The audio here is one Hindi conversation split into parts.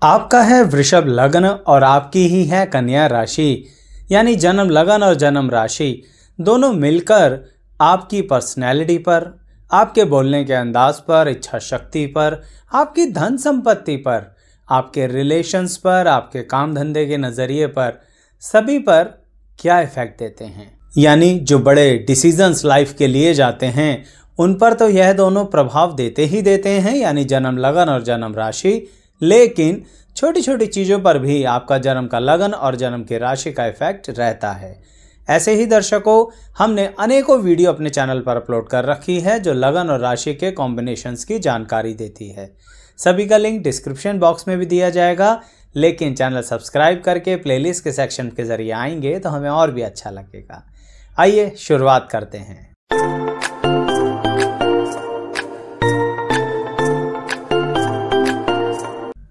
आपका है वृषभ लग्न और आपकी ही है कन्या राशि, यानी जन्म लगन और जन्म राशि दोनों मिलकर आपकी पर्सनैलिटी पर, आपके बोलने के अंदाज पर, इच्छा शक्ति पर, आपकी धन संपत्ति पर, आपके रिलेशंस पर, आपके काम धंधे के नज़रिए पर, सभी पर क्या इफेक्ट देते हैं। यानी जो बड़े डिसीजंस लाइफ के लिए जाते हैं उन पर तो यह दोनों प्रभाव देते ही देते हैं, यानी जन्म लगन और जन्म राशि। लेकिन छोटी छोटी चीज़ों पर भी आपका जन्म का लगन और जन्म की राशि का इफेक्ट रहता है। ऐसे ही दर्शकों, हमने अनेकों वीडियो अपने चैनल पर अपलोड कर रखी है जो लगन और राशि के कॉम्बिनेशंस की जानकारी देती है। सभी का लिंक डिस्क्रिप्शन बॉक्स में भी दिया जाएगा, लेकिन चैनल सब्सक्राइब करके प्लेलिस्ट के सेक्शन के जरिए आएंगे तो हमें और भी अच्छा लगेगा। आइए शुरुआत करते हैं।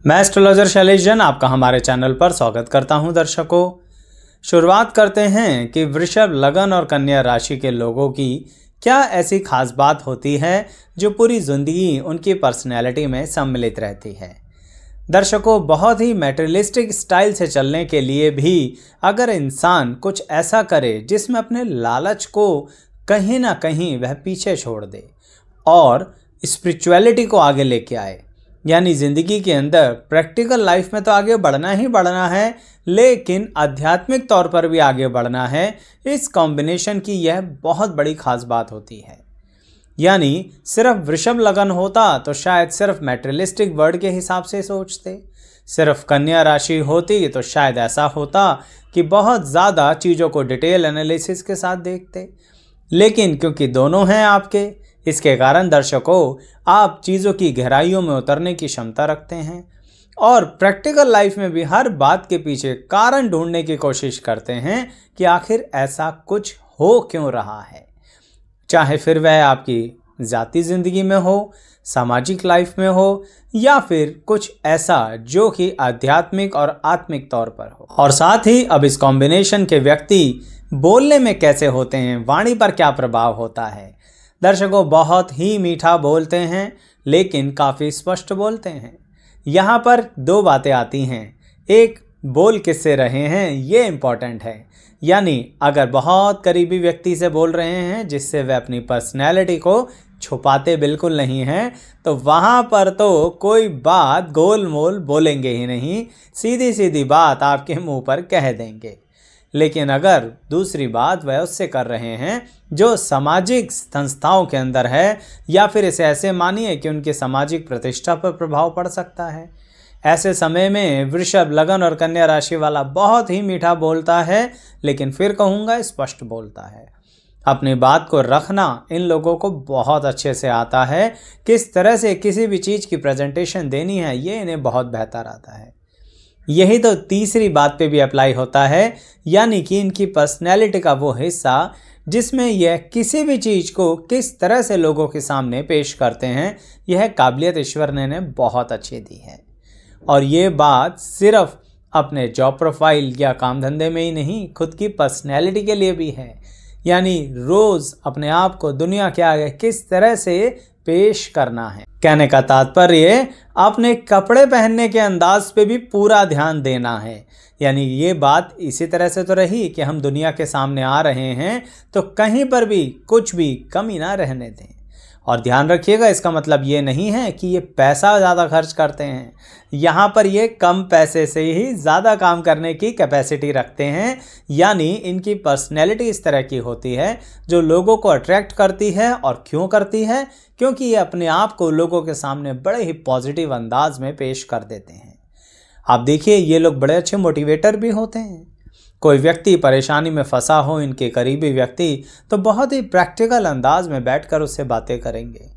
मैं एस्ट्रोलॉजर शैलेश जैन आपका हमारे चैनल पर स्वागत करता हूं। दर्शकों, शुरुआत करते हैं कि वृषभ लगन और कन्या राशि के लोगों की क्या ऐसी खास बात होती है जो पूरी जिंदगी उनकी पर्सनैलिटी में सम्मिलित रहती है। दर्शकों, बहुत ही मैटेरियलिस्टिक स्टाइल से चलने के लिए भी अगर इंसान कुछ ऐसा करे जिसमें अपने लालच को कहीं ना कहीं वह पीछे छोड़ दे और स्पिरिचुअलिटी को आगे लेके आए, यानी ज़िंदगी के अंदर प्रैक्टिकल लाइफ में तो आगे बढ़ना ही बढ़ना है, लेकिन आध्यात्मिक तौर पर भी आगे बढ़ना है। इस कॉम्बिनेशन की यह बहुत बड़ी खास बात होती है। यानी सिर्फ वृषभ लगन होता तो शायद सिर्फ मैटेरियलिस्टिक वर्ड के हिसाब से सोचते, सिर्फ कन्या राशि होती तो शायद ऐसा होता कि बहुत ज़्यादा चीज़ों को डिटेल एनालिसिस के साथ देखते। लेकिन क्योंकि दोनों हैं आपके, इसके कारण दर्शकों आप चीज़ों की गहराइयों में उतरने की क्षमता रखते हैं और प्रैक्टिकल लाइफ में भी हर बात के पीछे कारण ढूंढने की कोशिश करते हैं कि आखिर ऐसा कुछ हो क्यों रहा है। चाहे फिर वह आपकी ज़ाती ज़िंदगी में हो, सामाजिक लाइफ में हो, या फिर कुछ ऐसा जो कि आध्यात्मिक और आत्मिक तौर पर हो। और साथ ही अब इस कॉम्बिनेशन के व्यक्ति बोलने में कैसे होते हैं, वाणी पर क्या प्रभाव होता है। दर्शकों, बहुत ही मीठा बोलते हैं लेकिन काफ़ी स्पष्ट बोलते हैं। यहाँ पर दो बातें आती हैं। एक, बोल किससे रहे हैं ये इम्पॉर्टेंट है। यानी अगर बहुत करीबी व्यक्ति से बोल रहे हैं जिससे वे अपनी पर्सनैलिटी को छुपाते बिल्कुल नहीं हैं, तो वहाँ पर तो कोई बात गोल मोल बोलेंगे ही नहीं, सीधी सीधी बात आपके मुंह पर कह देंगे। लेकिन अगर दूसरी बात वह उससे कर रहे हैं जो सामाजिक संस्थाओं के अंदर है, या फिर इसे ऐसे मानिए कि उनकी सामाजिक प्रतिष्ठा पर प्रभाव पड़ सकता है, ऐसे समय में वृषभ लगन और कन्या राशि वाला बहुत ही मीठा बोलता है, लेकिन फिर कहूँगा स्पष्ट बोलता है। अपनी बात को रखना इन लोगों को बहुत अच्छे से आता है। किस तरह से किसी भी चीज़ की प्रेजेंटेशन देनी है ये इन्हें बहुत बेहतर आता है। यही तो तीसरी बात पे भी अप्लाई होता है, यानी कि इनकी पर्सनैलिटी का वो हिस्सा जिसमें यह किसी भी चीज़ को किस तरह से लोगों के सामने पेश करते हैं, यह काबिलियत ईश्वर ने बहुत अच्छी दी है। और ये बात सिर्फ अपने जॉब प्रोफाइल या काम धंधे में ही नहीं, खुद की पर्सनैलिटी के लिए भी है। यानी रोज़ अपने आप को दुनिया के आगे किस तरह से पेश करना है। कहने का तात्पर्य अपने कपड़े पहनने के अंदाज पे भी पूरा ध्यान देना है। यानी ये बात इसी तरह से तो रही कि हम दुनिया के सामने आ रहे हैं तो कहीं पर भी कुछ भी कमी ना रहने दें। और ध्यान रखिएगा, इसका मतलब ये नहीं है कि ये पैसा ज़्यादा खर्च करते हैं। यहाँ पर ये कम पैसे से ही ज़्यादा काम करने की कैपेसिटी रखते हैं। यानी इनकी पर्सनैलिटी इस तरह की होती है जो लोगों को अट्रैक्ट करती है। और क्यों करती है? क्योंकि ये अपने आप को लोगों के सामने बड़े ही पॉजिटिव अंदाज में पेश कर देते हैं। आप देखिए, ये लोग बड़े अच्छे मोटिवेटर भी होते हैं। कोई व्यक्ति परेशानी में फंसा हो, इनके करीबी व्यक्ति, तो बहुत ही प्रैक्टिकल अंदाज में बैठकर उससे बातें करेंगे।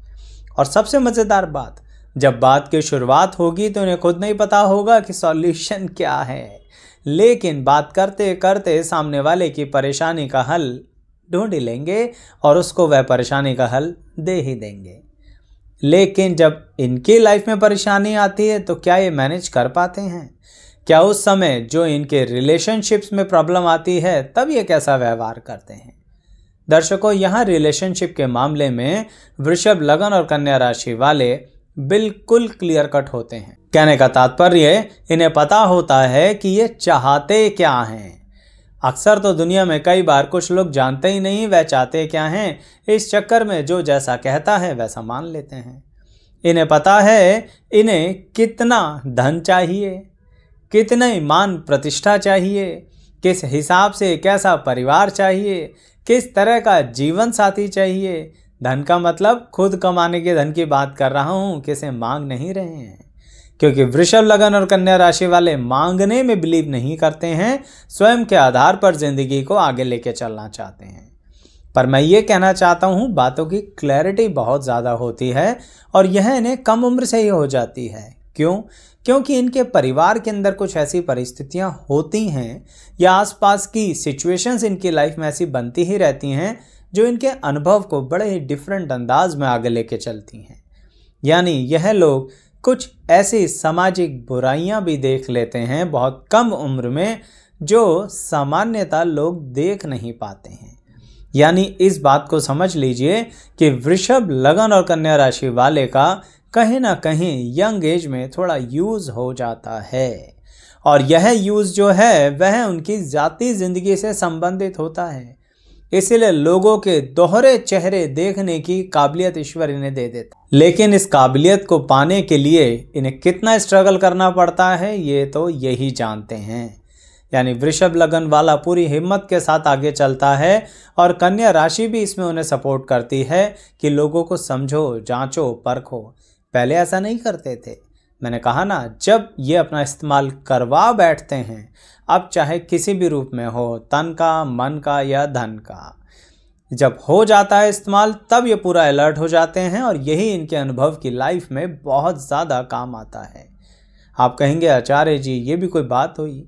और सबसे मज़ेदार बात, जब बात की शुरुआत होगी तो इन्हें खुद नहीं पता होगा कि सॉल्यूशन क्या है, लेकिन बात करते करते सामने वाले की परेशानी का हल ढूंढ ही लेंगे और उसको वह परेशानी का हल दे ही देंगे। लेकिन जब इनकी लाइफ में परेशानी आती है तो क्या ये मैनेज कर पाते हैं? क्या उस समय जो इनके रिलेशनशिप्स में प्रॉब्लम आती है तब ये कैसा व्यवहार करते हैं? दर्शकों, यहाँ रिलेशनशिप के मामले में वृषभ लगन और कन्या राशि वाले बिल्कुल क्लियर कट होते हैं। कहने का तात्पर्य, इन्हें पता होता है कि ये चाहते क्या हैं। अक्सर तो दुनिया में कई बार कुछ लोग जानते ही नहीं वह चाहते क्या हैं, इस चक्कर में जो जैसा कहता है वैसा मान लेते हैं। इन्हें पता है इन्हें कितना धन चाहिए, कितनी मान प्रतिष्ठा चाहिए, किस हिसाब से कैसा परिवार चाहिए, किस तरह का जीवन साथी चाहिए। धन का मतलब खुद कमाने के धन की बात कर रहा हूँ, किसे मांग नहीं रहे हैं। क्योंकि वृषभ लगन और कन्या राशि वाले मांगने में बिलीव नहीं करते हैं, स्वयं के आधार पर जिंदगी को आगे लेके चलना चाहते हैं। पर मैं ये कहना चाहता हूँ, बातों की क्लैरिटी बहुत ज़्यादा होती है और यह इन्हें कम उम्र से ही हो जाती है। क्यों? क्योंकि इनके परिवार के अंदर कुछ ऐसी परिस्थितियाँ होती हैं या आसपास की सिचुएशंस इनकी लाइफ में ऐसी बनती ही रहती हैं जो इनके अनुभव को बड़े ही डिफरेंट अंदाज में आगे लेके चलती हैं। यानी यह लोग कुछ ऐसी सामाजिक बुराइयां भी देख लेते हैं बहुत कम उम्र में, जो सामान्यतः लोग देख नहीं पाते हैं। यानी इस बात को समझ लीजिए कि वृषभ लगन और कन्या राशि वाले का कहीं ना कहीं यंग एज में थोड़ा यूज हो जाता है, और यह यूज जो है वह उनकी जाती जिंदगी से संबंधित होता है। इसीलिए लोगों के दोहरे चेहरे देखने की काबिलियत ईश्वर इन्हें दे देता। लेकिन इस काबिलियत को पाने के लिए इन्हें कितना स्ट्रगल करना पड़ता है ये तो यही जानते हैं। यानी वृषभ लगन वाला पूरी हिम्मत के साथ आगे चलता है और कन्या राशि भी इसमें उन्हें सपोर्ट करती है कि लोगों को समझो, जांचो, परखो। पहले ऐसा नहीं करते थे। मैंने कहा ना, जब ये अपना इस्तेमाल करवा बैठते हैं, अब चाहे किसी भी रूप में हो, तन का, मन का या धन का, जब हो जाता है इस्तेमाल तब ये पूरा अलर्ट हो जाते हैं और यही इनके अनुभव की लाइफ में बहुत ज़्यादा काम आता है। आप कहेंगे आचार्य जी ये भी कोई बात हुई,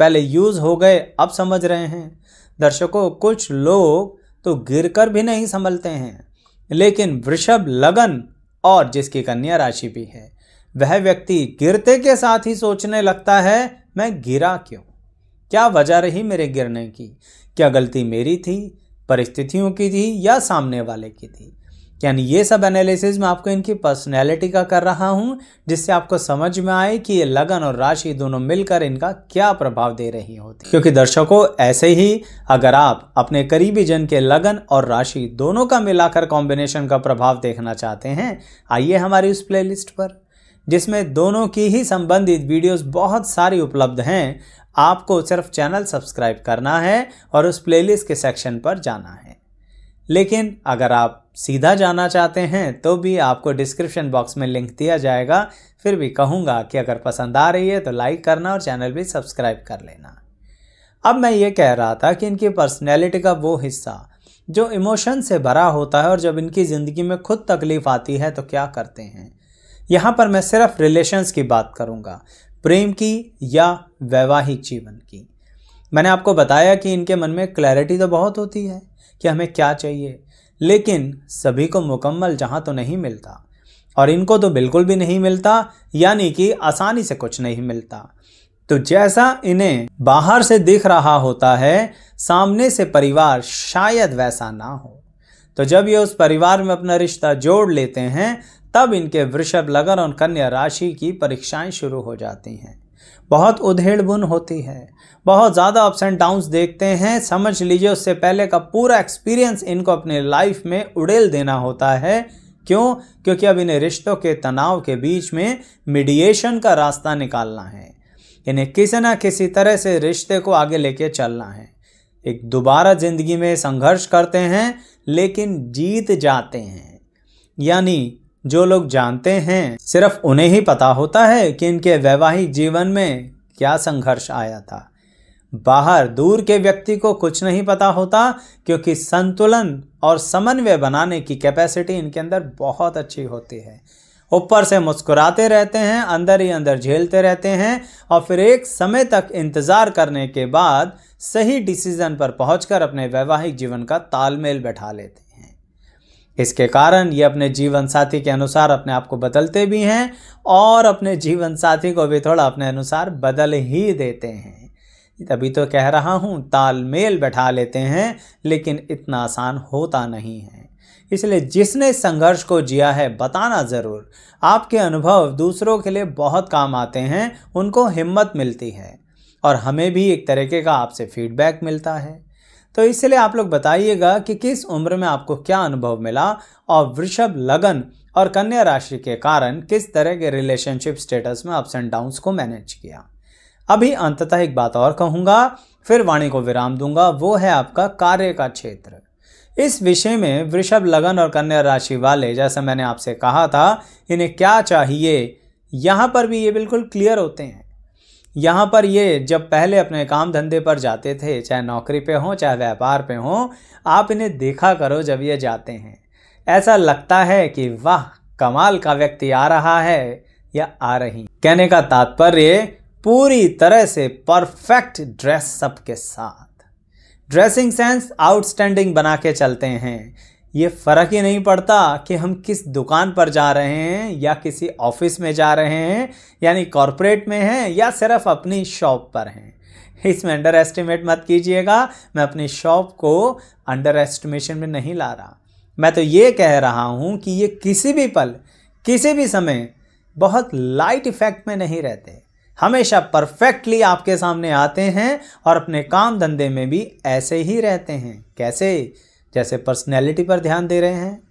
पहले यूज़ हो गए अब समझ रहे हैं। दर्शकों, कुछ लोग तो गिरकर भी नहीं संभलते हैं, लेकिन वृषभ लगन और जिसकी कन्या राशि भी है वह व्यक्ति गिरते के साथ ही सोचने लगता है मैं गिरा क्यों, क्या वजह रही मेरे गिरने की, क्या गलती मेरी थी, परिस्थितियों की थी या सामने वाले की थी। यानी ये सब एनालिसिस मैं आपको इनकी पर्सनैलिटी का कर रहा हूँ, जिससे आपको समझ में आए कि ये लगन और राशि दोनों मिलकर इनका क्या प्रभाव दे रही होती। क्योंकि दर्शकों, ऐसे ही अगर आप अपने करीबी जन के लगन और राशि दोनों का मिलाकर कॉम्बिनेशन का प्रभाव देखना चाहते हैं, आइए हमारी उस प्लेलिस्ट पर, जिसमें दोनों की ही संबंधित वीडियोस बहुत सारी उपलब्ध हैं। आपको सिर्फ चैनल सब्सक्राइब करना है और उस प्लेलिस्ट के सेक्शन पर जाना है। लेकिन अगर आप सीधा जाना चाहते हैं तो भी आपको डिस्क्रिप्शन बॉक्स में लिंक दिया जाएगा। फिर भी कहूँगा कि अगर पसंद आ रही है तो लाइक करना और चैनल भी सब्सक्राइब कर लेना। अब मैं ये कह रहा था कि इनकी पर्सनैलिटी का वो हिस्सा जो इमोशन से भरा होता है और जब इनकी ज़िंदगी में खुद तकलीफ आती है तो क्या करते हैं। यहाँ पर मैं सिर्फ रिलेशंस की बात करूँगा, प्रेम की या वैवाहिक जीवन की। मैंने आपको बताया कि इनके मन में क्लैरिटी तो बहुत होती है कि हमें क्या चाहिए, लेकिन सभी को मुकम्मल जहाँ तो नहीं मिलता, और इनको तो बिल्कुल भी नहीं मिलता, यानी कि आसानी से कुछ नहीं मिलता। तो जैसा इन्हें बाहर से दिख रहा होता है, सामने से परिवार शायद वैसा ना हो। तो जब ये उस परिवार में अपना रिश्ता जोड़ लेते हैं तब इनके वृषभ लगन और कन्या राशि की परीक्षाएं शुरू हो जाती हैं। बहुत उधेड़ बुन होती है, बहुत ज़्यादा अप्स एंड डाउन्स देखते हैं। समझ लीजिए उससे पहले का पूरा एक्सपीरियंस इनको अपने लाइफ में उड़ेल देना होता है। क्यों? क्योंकि अब इन्हें रिश्तों के तनाव के बीच में मीडिएशन का रास्ता निकालना है। इन्हें किसी ना किसी तरह से रिश्ते को आगे लेके चलना है। एक दोबारा ज़िंदगी में संघर्ष करते हैं लेकिन जीत जाते हैं। यानी जो लोग जानते हैं सिर्फ उन्हें ही पता होता है कि इनके वैवाहिक जीवन में क्या संघर्ष आया था। बाहर दूर के व्यक्ति को कुछ नहीं पता होता, क्योंकि संतुलन और समन्वय बनाने की कैपेसिटी इनके अंदर बहुत अच्छी होती है। ऊपर से मुस्कुराते रहते हैं, अंदर ही अंदर झेलते रहते हैं और फिर एक समय तक इंतज़ार करने के बाद सही डिसीजन पर पहुंचकर अपने वैवाहिक जीवन का तालमेल बैठा लेते हैं। इसके कारण ये अपने जीवन साथी के अनुसार अपने आप को बदलते भी हैं और अपने जीवन साथी को भी थोड़ा अपने अनुसार बदल ही देते हैं। तभी तो कह रहा हूँ तालमेल बैठा लेते हैं, लेकिन इतना आसान होता नहीं है। इसलिए जिसने इस संघर्ष को जिया है बताना ज़रूर। आपके अनुभव दूसरों के लिए बहुत काम आते हैं, उनको हिम्मत मिलती है और हमें भी एक तरीके का आपसे फीडबैक मिलता है। तो इसलिए आप लोग बताइएगा कि किस उम्र में आपको क्या अनुभव मिला और वृषभ लगन और कन्या राशि के कारण किस तरह के रिलेशनशिप स्टेटस में अप्स एंड डाउन्स को मैनेज किया। अभी अंततः एक बात और कहूँगा, फिर वाणी को विराम दूंगा, वो है आपका कार्य का क्षेत्र। इस विषय में वृषभ लगन और कन्या राशि वाले, जैसा मैंने आपसे कहा था, इन्हें क्या चाहिए, यहाँ पर भी ये बिल्कुल क्लियर होते हैं। यहाँ पर ये जब पहले अपने काम धंधे पर जाते थे, चाहे नौकरी पे हो चाहे व्यापार पे हो, आप इन्हें देखा करो जब ये जाते हैं, ऐसा लगता है कि वाह कमाल का व्यक्ति आ रहा है या आ रही। कहने का तात्पर्य पूरी तरह से परफेक्ट ड्रेसअप के साथ, ड्रेसिंग सेंस आउटस्टैंडिंग बना के चलते हैं। ये फ़र्क ही नहीं पड़ता कि हम किस दुकान पर जा रहे हैं या किसी ऑफिस में जा रहे हैं, यानी कॉरपोरेट में हैं या सिर्फ अपनी शॉप पर हैं। इसमें अंडर एस्टिमेट मत कीजिएगा, मैं अपनी शॉप को अंडर एस्टिमेशन में नहीं ला रहा। मैं तो ये कह रहा हूँ कि ये किसी भी पल किसी भी समय बहुत लाइट इफेक्ट में नहीं रहते, हमेशा परफेक्टली आपके सामने आते हैं और अपने काम धंधे में भी ऐसे ही रहते हैं। कैसे? जैसे पर्सनैलिटी पर ध्यान दे रहे हैं,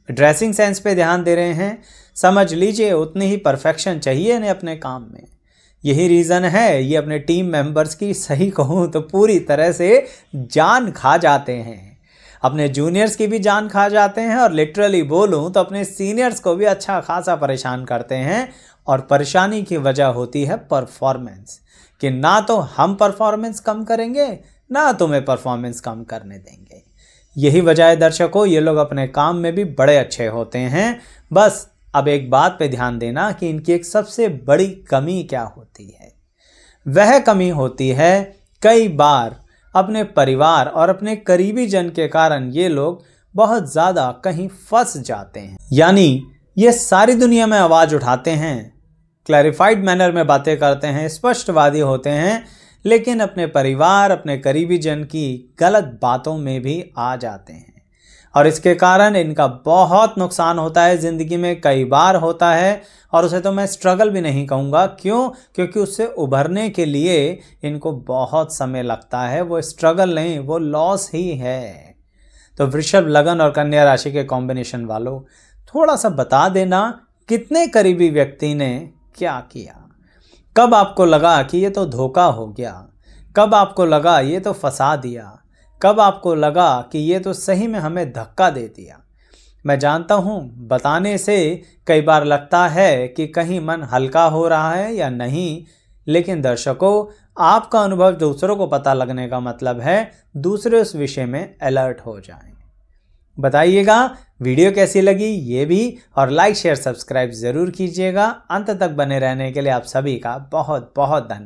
ड्रेसिंग सेंस पे ध्यान दे रहे हैं, समझ लीजिए उतनी ही परफेक्शन चाहिए इन्हें अपने काम में। यही रीज़न है ये अपने टीम मेंबर्स की, सही कहूँ तो पूरी तरह से जान खा जाते हैं। अपने जूनियर्स की भी जान खा जाते हैं और लिटरली बोलूँ तो अपने सीनियर्स को भी अच्छा खासा परेशान करते हैं। और परेशानी की वजह होती है परफॉर्मेंस, कि ना तो हम परफॉर्मेंस कम करेंगे ना तुम्हें परफॉर्मेंस कम करने देंगे। यही वजह है दर्शकों, ये लोग अपने काम में भी बड़े अच्छे होते हैं। बस अब एक बात पे ध्यान देना कि इनकी एक सबसे बड़ी कमी क्या होती है। वह कमी होती है कई बार अपने परिवार और अपने करीबी जन के कारण ये लोग बहुत ज़्यादा कहीं फंस जाते हैं। यानी ये सारी दुनिया में आवाज़ उठाते हैं, क्लैरिफाइड मैनर में बातें करते हैं, स्पष्टवादी होते हैं, लेकिन अपने परिवार अपने करीबी जन की गलत बातों में भी आ जाते हैं और इसके कारण इनका बहुत नुकसान होता है। ज़िंदगी में कई बार होता है और उसे तो मैं स्ट्रगल भी नहीं कहूँगा। क्यों? क्योंकि उससे उभरने के लिए इनको बहुत समय लगता है। वो स्ट्रगल नहीं, वो लॉस ही है। तो वृषभ लगन और कन्या राशि के कॉम्बिनेशन वालों, थोड़ा सा बता देना कितने करीबी व्यक्ति ने क्या किया। कब आपको लगा कि ये तो धोखा हो गया, कब आपको लगा ये तो फंसा दिया, कब आपको लगा कि ये तो सही में हमें धक्का दे दिया। मैं जानता हूँ बताने से कई बार लगता है कि कहीं मन हल्का हो रहा है या नहीं, लेकिन दर्शकों आपका अनुभव दूसरों को पता लगने का मतलब है दूसरे उस विषय में अलर्ट हो जाएं। बताइएगा वीडियो कैसी लगी ये भी, और लाइक शेयर सब्सक्राइब ज़रूर कीजिएगा। अंत तक बने रहने के लिए आप सभी का बहुत बहुत धन्यवाद।